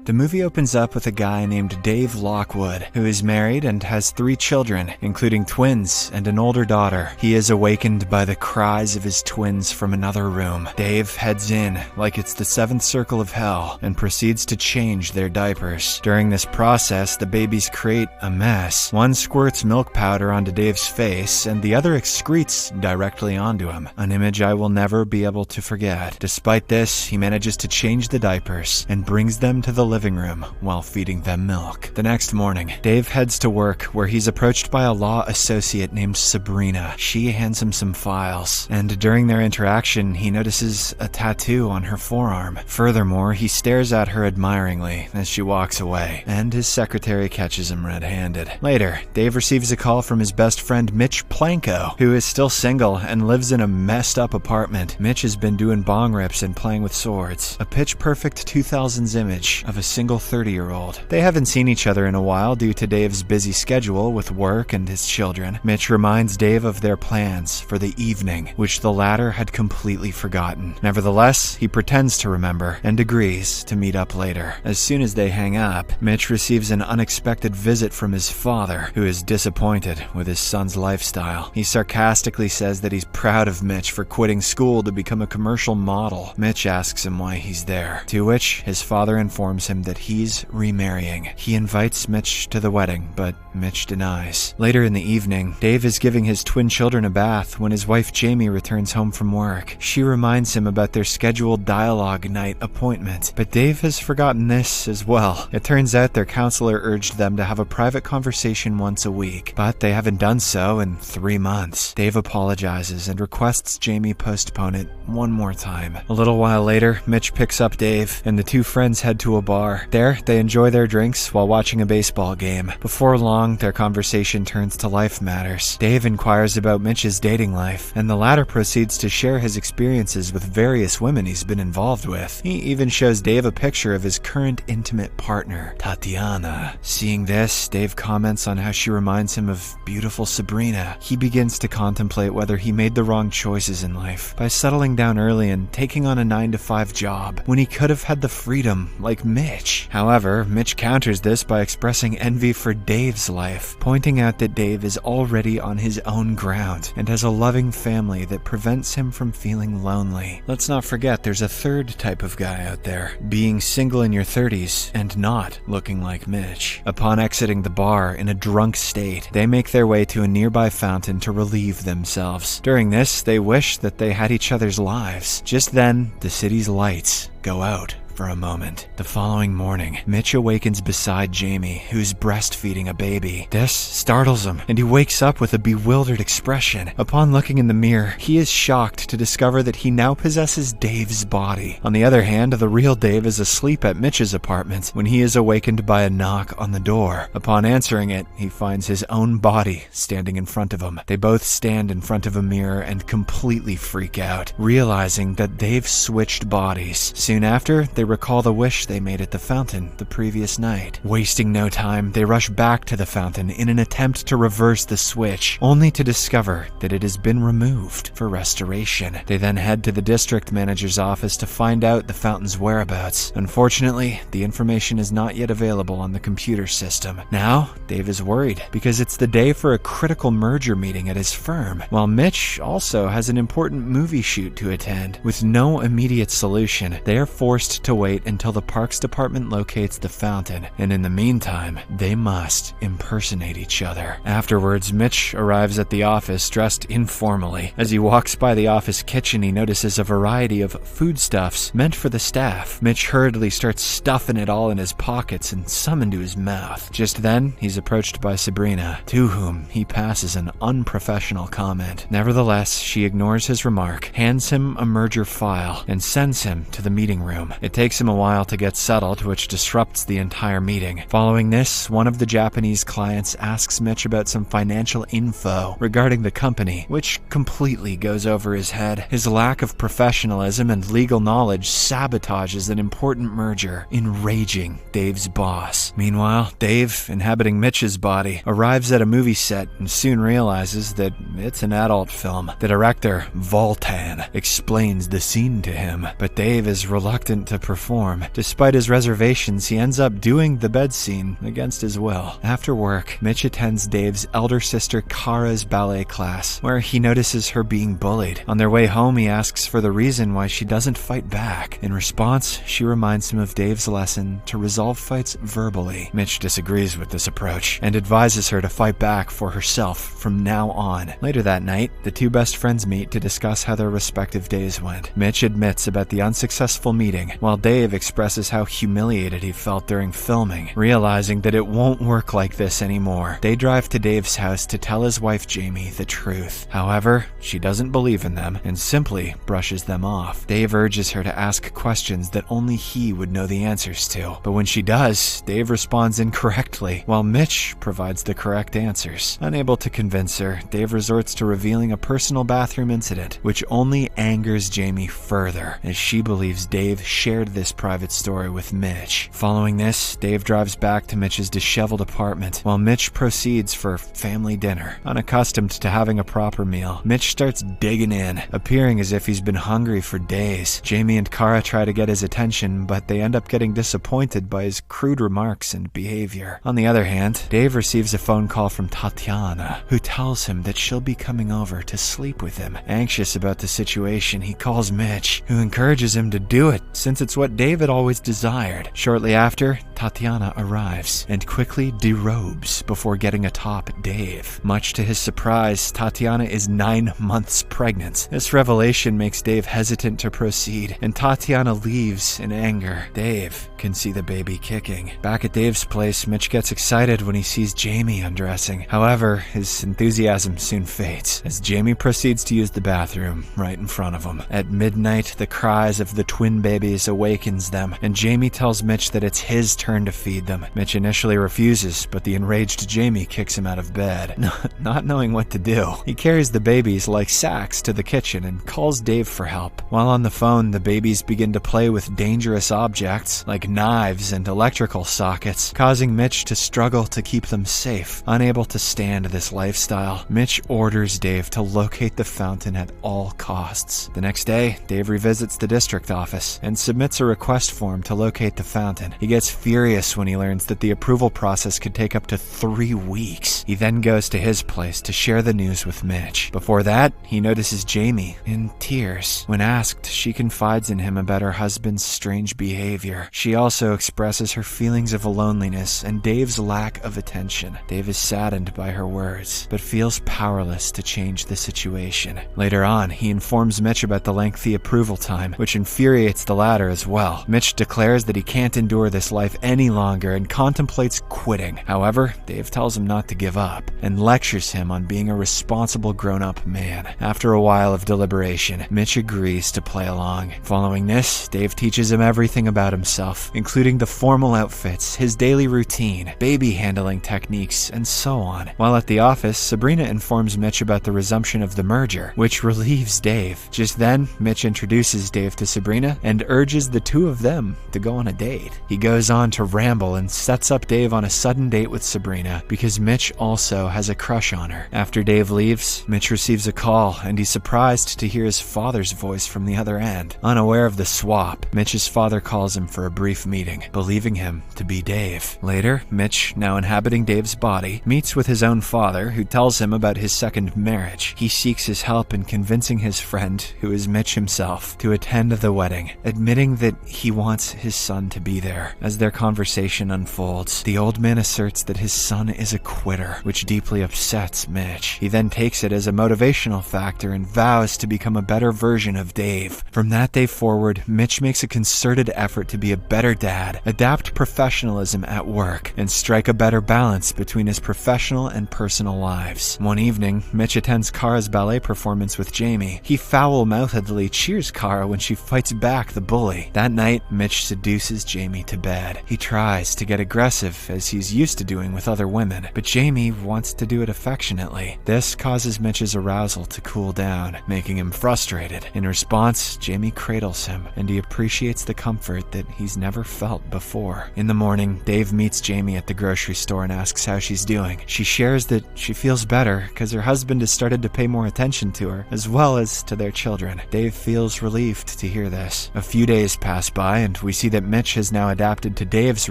The movie opens up with a guy named Dave Lockwood, who is married and has 3 children, including twins and an older daughter. He is awakened by the cries of his twins from another room. Dave heads in, like it's the 7th circle of hell, and proceeds to change their diapers. During this process, the babies create a mess. One squirts milk powder onto Dave's face, and the other excretes directly onto him. An image I will never be able to forget. Despite this, he manages to change the diapers and brings them to the living room while feeding them milk. The next morning, Dave heads to work where he's approached by a law associate named Sabrina. She hands him some files, and during their interaction, he notices a tattoo on her forearm. Furthermore, he stares at her admiringly as she walks away, and his secretary catches him red-handed. Later, Dave receives a call from his best friend Mitch Planko, who is still single and lives in a messed up apartment. Mitch has been doing bong rips and playing with swords. A pitch-perfect 2000s image of a single 30-year-old. They haven't seen each other in a while due to Dave's busy schedule with work and his children. Mitch reminds Dave of their plans for the evening, which the latter had completely forgotten. Nevertheless, he pretends to remember and agrees to meet up later. As soon as they hang up, Mitch receives an unexpected visit from his father, who is disappointed with his son's lifestyle. He sarcastically says that he's proud of Mitch for quitting school to become a commercial model. Mitch asks him why he's there, to which his father informs him that he's remarrying. He invites Mitch to the wedding, but Mitch denies. Later in the evening, Dave is giving his twin children a bath when his wife Jamie returns home from work. She reminds him about their scheduled dialogue night appointment, but Dave has forgotten this as well. It turns out their counselor urged them to have a private conversation once a week, but they haven't done so in 3 months. Dave apologizes and requests Jamie postpone it one more time. A little while later, Mitch picks up Dave, and the two friends head to a bar. There, they enjoy their drinks while watching a baseball game. Before long, their conversation turns to life matters. Dave inquires about Mitch's dating life, and the latter proceeds to share his experiences with various women he's been involved with. He even shows Dave a picture of his current intimate partner, Tatiana. Seeing this, Dave comments on how she reminds him of beautiful Sabrina. He begins to contemplate whether he made the wrong choices in life by settling down early and taking on a 9-to-5 job when he could have had the freedom like Mitch. However, Mitch counters this by expressing envy for Dave's life, pointing out that Dave is already on his own ground and has a loving family that prevents him from feeling lonely. Let's not forget there's a third type of guy out there, being single in your 30s and not looking like Mitch. Upon exiting the bar in a drunk state, they make their way to a nearby fountain to relieve themselves. During this, they wish that they had each other's lives. Just then, the city's lights go out for a moment. The following morning, Mitch awakens beside Jamie, who's breastfeeding a baby. This startles him, and he wakes up with a bewildered expression. Upon looking in the mirror, he is shocked to discover that he now possesses Dave's body. On the other hand, the real Dave is asleep at Mitch's apartment when he is awakened by a knock on the door. Upon answering it, he finds his own body standing in front of him. They both stand in front of a mirror and completely freak out, realizing that they've switched bodies. Soon after, they recall the wish they made at the fountain the previous night. Wasting no time, they rush back to the fountain in an attempt to reverse the switch, only to discover that it has been removed for restoration. They then head to the district manager's office to find out the fountain's whereabouts. Unfortunately, the information is not yet available on the computer system. Now, Dave is worried because it's the day for a critical merger meeting at his firm, while Mitch also has an important movie shoot to attend. With no immediate solution, they are forced to wait until the Parks Department locates the fountain, and in the meantime, they must impersonate each other. Afterwards, Mitch arrives at the office dressed informally. As he walks by the office kitchen, he notices a variety of foodstuffs meant for the staff. Mitch hurriedly starts stuffing it all in his pockets and some into his mouth. Just then, he's approached by Sabrina, to whom he passes an unprofessional comment. Nevertheless, she ignores his remark, hands him a merger file, and sends him to the meeting room. It takes him a while to get settled, which disrupts the entire meeting. Following this, one of the Japanese clients asks Mitch about some financial info regarding the company, which completely goes over his head. His lack of professionalism and legal knowledge sabotages an important merger, enraging Dave's boss. Meanwhile, Dave, inhabiting Mitch's body, arrives at a movie set and soon realizes that it's an adult film. The director, Voltan, explains the scene to him, but Dave is reluctant to perform. Despite his reservations, he ends up doing the bed scene against his will. After work, Mitch attends Dave's elder sister Kara's ballet class, where he notices her being bullied. On their way home, he asks for the reason why she doesn't fight back. In response, she reminds him of Dave's lesson to resolve fights verbally. Mitch disagrees with this approach and advises her to fight back for herself from now on. Later that night, the two best friends meet to discuss how their respective days went. Mitch admits about the unsuccessful meeting, while Dave expresses how humiliated he felt during filming, realizing that it won't work like this anymore. They drive to Dave's house to tell his wife Jamie the truth. However, she doesn't believe in them and simply brushes them off. Dave urges her to ask questions that only he would know the answers to, but when she does, Dave responds incorrectly, while Mitch provides the correct answers. Unable to convince her, Dave resorts to revealing a personal bathroom incident, which only angers Jamie further, as she believes Dave shared this private story with Mitch. Following this, Dave drives back to Mitch's disheveled apartment, while Mitch proceeds for family dinner. Unaccustomed to having a proper meal, Mitch starts digging in, appearing as if he's been hungry for days. Jamie and Kara try to get his attention, but they end up getting disappointed by his crude remarks and behavior. On the other hand, Dave receives a phone call from Tatiana, who tells him that she'll be coming over to sleep with him. Anxious about the situation, he calls Mitch, who encourages him to do it, since it's what Dave had always desired. Shortly after, Tatiana arrives and quickly derobes before getting atop Dave. Much to his surprise, Tatiana is 9 months pregnant. This revelation makes Dave hesitant to proceed, and Tatiana leaves in anger. Dave can see the baby kicking. Back at Dave's place, Mitch gets excited when he sees Jamie undressing. However, his enthusiasm soon fades, as Jamie proceeds to use the bathroom right in front of him. At midnight, the cries of the twin babies awakens them, and Jamie tells Mitch that it's his turn to feed them. Mitch initially refuses, but the enraged Jamie kicks him out of bed. Not knowing what to do, he carries the babies like sacks to the kitchen and calls Dave for help. While on the phone, the babies begin to play with dangerous objects like knives and electrical sockets, causing Mitch to struggle to keep them safe. Unable to stand this lifestyle, Mitch orders Dave to locate the fountain at all costs. The next day, Dave revisits the district office and submits a request form to locate the fountain. He gets furious when he learns that the approval process could take up to 3 weeks. He then goes to his place to share the news with Mitch. Before that, he notices Jamie in tears. When asked, she confides in him about her husband's strange behavior. She also expresses her feelings of loneliness and Dave's lack of attention. Dave is saddened by her words, but feels powerless to change the situation. Later on, he informs Mitch about the lengthy approval time, which infuriates the latter as well. Mitch declares that he can't endure this life any longer and contemplates quitting. However, Dave tells him not to give up and lectures him on being a responsible grown-up man. After a while of deliberation, Mitch agrees to play along. Following this, Dave teaches him everything about himself, including the formal outfits, his daily routine, baby handling techniques, and so on. While at the office, Sabrina informs Mitch about the resumption of the merger, which relieves Dave. Just then, Mitch introduces Dave to Sabrina and urges the two of them to go on a date. He goes on to ramble and sets up Dave on a sudden date with Sabrina because Mitch also has a crush on her. After Dave leaves, Mitch receives a call and he's surprised to hear his father's voice from the other end. Unaware of the swap, Mitch's father calls him for a brief meeting, believing him to be Dave. Later, Mitch, now inhabiting Dave's body, meets with his own father, who tells him about his second marriage. He seeks his help in convincing his friend, who is Mitch himself, to attend the wedding, admitting that he wants his son to be there. As their conversation unfolds, the old man asserts that his son is a quitter, which deeply upsets Mitch. He then takes it as a motivational factor and vows to become a better version of Dave. From that day forward, Mitch makes a concerted effort to be a better dad, adapt professionalism at work, and strike a better balance between his professional and personal lives. One evening, Mitch attends Kara's ballet performance with Jamie. He foul-mouthedly cheers Kara when she fights back the bully. That night, Mitch seduces Jamie to bed. He He tries to get aggressive, as he's used to doing with other women, but Jamie wants to do it affectionately. This causes Mitch's arousal to cool down, making him frustrated. In response, Jamie cradles him, and he appreciates the comfort that he's never felt before. In the morning, Dave meets Jamie at the grocery store and asks how she's doing. She shares that she feels better because her husband has started to pay more attention to her, as well as to their children. Dave feels relieved to hear this. A few days pass by, and we see that Mitch has now adapted to Dave's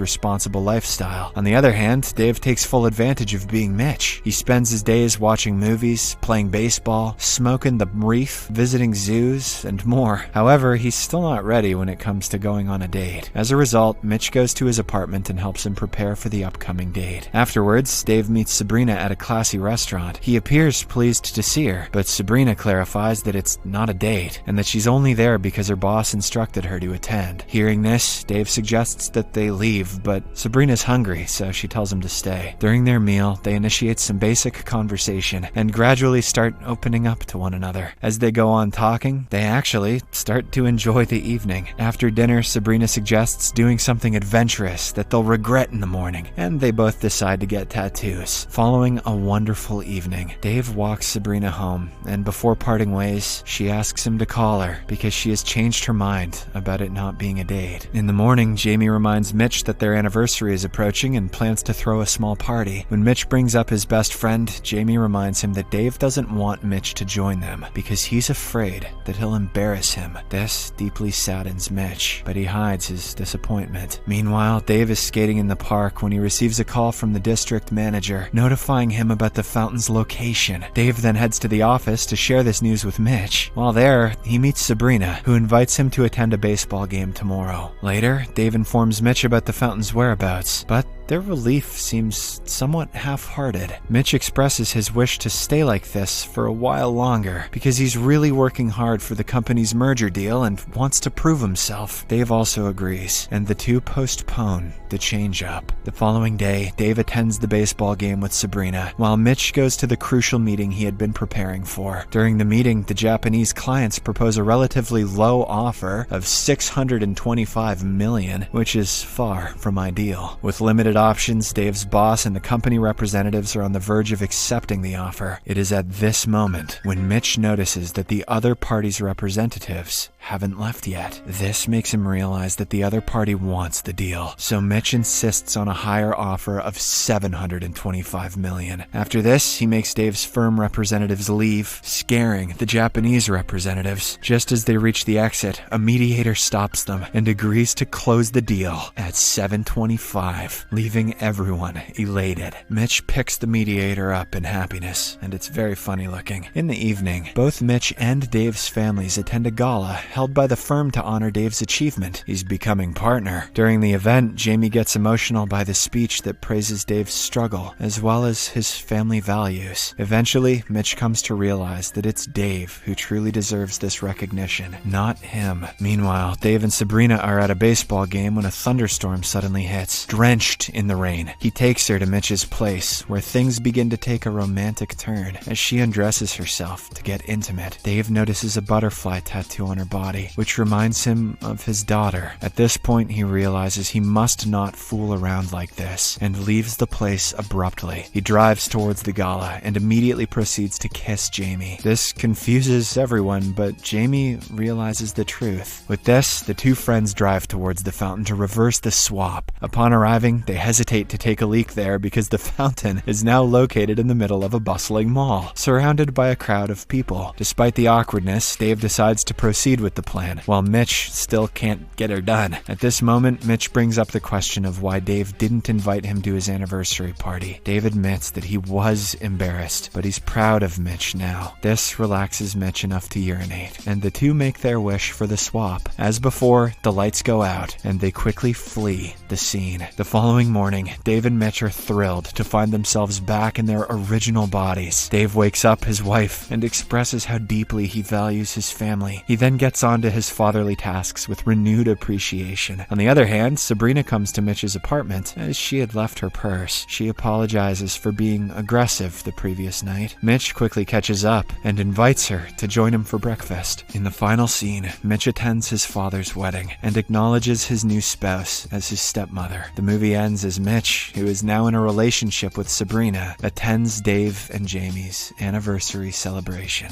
responsible lifestyle. On the other hand, Dave takes full advantage of being Mitch. He spends his days watching movies, playing baseball, smoking the reef, visiting zoos, and more. However, he's still not ready when it comes to going on a date. As a result, Mitch goes to his apartment and helps him prepare for the upcoming date. Afterwards, Dave meets Sabrina at a classy restaurant. He appears pleased to see her, but Sabrina clarifies that it's not a date, and that she's only there because her boss instructed her to attend. Hearing this, Dave suggests that they leave, but Sabrina's hungry, so she tells him to stay. During their meal, they initiate some basic conversation and gradually start opening up to one another. As they go on talking, they actually start to enjoy the evening. After dinner, Sabrina suggests doing something adventurous that they'll regret in the morning, and they both decide to get tattoos. Following a wonderful evening, Dave walks Sabrina home, and before parting ways, she asks him to call her because she has changed her mind about it not being a date. In the morning, Jamie reminds Mitch that their anniversary is approaching and plans to throw a small party. When Mitch brings up his best friend, Jamie reminds him that Dave doesn't want Mitch to join them because he's afraid that he'll embarrass him. This deeply saddens Mitch, but he hides his disappointment. Meanwhile, Dave is skating in the park when he receives a call from the district manager notifying him about the fountain's location. Dave then heads to the office to share this news with Mitch. While there, he meets Sabrina, who invites him to attend a baseball game tomorrow. Later, Dave informs Mitch about the fountain's whereabouts, but their relief seems somewhat half-hearted. Mitch expresses his wish to stay like this for a while longer because he's really working hard for the company's merger deal and wants to prove himself. Dave also agrees, and the two postpone the change-up. The following day, Dave attends the baseball game with Sabrina, while Mitch goes to the crucial meeting he had been preparing for. During the meeting, the Japanese clients propose a relatively low offer of $625 million, which is far from ideal. With limited options, Dave's boss and the company representatives are on the verge of accepting the offer. It is at this moment when Mitch notices that the other party's representatives haven't left yet. This makes him realize that the other party wants the deal, so Mitch insists on a higher offer of $725 million. After this, he makes Dave's firm representatives leave, scaring the Japanese representatives. Just as they reach the exit, a mediator stops them and agrees to close the deal at $725, leaving everyone elated. Mitch picks the mediator up in happiness, and it's very funny looking. In the evening, both Mitch and Dave's families attend a gala held by the firm to honor Dave's achievement. He's becoming partner. During the event, Jamie gets emotional by the speech that praises Dave's struggle, as well as his family values. Eventually, Mitch comes to realize that it's Dave who truly deserves this recognition, not him. Meanwhile, Dave and Sabrina are at a baseball game when a thunderstorm suddenly hits. Drenched in the rain, he takes her to Mitch's place, where things begin to take a romantic turn. As she undresses herself to get intimate, Dave notices a butterfly tattoo on her body, which reminds him of his daughter. At this point, he realizes he must not fool around like this, and leaves the place abruptly. He drives towards the gala and immediately proceeds to kiss Jamie. This confuses everyone, but Jamie realizes the truth. With this, the two friends drive towards the fountain to reverse the swap. Upon arriving, they hesitate to take a leak there because the fountain is now located in the middle of a bustling mall, surrounded by a crowd of people. Despite the awkwardness, Dave decides to proceed with the plan, while Mitch still can't get her done. At this moment, Mitch brings up the question of why Dave didn't invite him to his anniversary party. Dave admits that he was embarrassed, but he's proud of Mitch now. This relaxes Mitch enough to urinate, and the two make their wish for the swap. As before, the lights go out, and they quickly flee the scene. The following morning, Dave and Mitch are thrilled to find themselves back in their original bodies. Dave wakes up his wife and expresses how deeply he values his family. He then gets on to his fatherly tasks with renewed appreciation. On the other hand, Sabrina comes to Mitch's apartment as she had left her purse. She apologizes for being aggressive the previous night. Mitch quickly catches up and invites her to join him for breakfast. In the final scene, Mitch attends his father's wedding and acknowledges his new spouse as his stepmother. The movie ends as Mitch, who is now in a relationship with Sabrina, attends Dave and Jamie's anniversary celebration.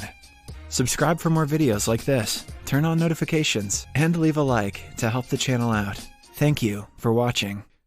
Subscribe for more videos like this, turn on notifications, and leave a like to help the channel out. Thank you for watching.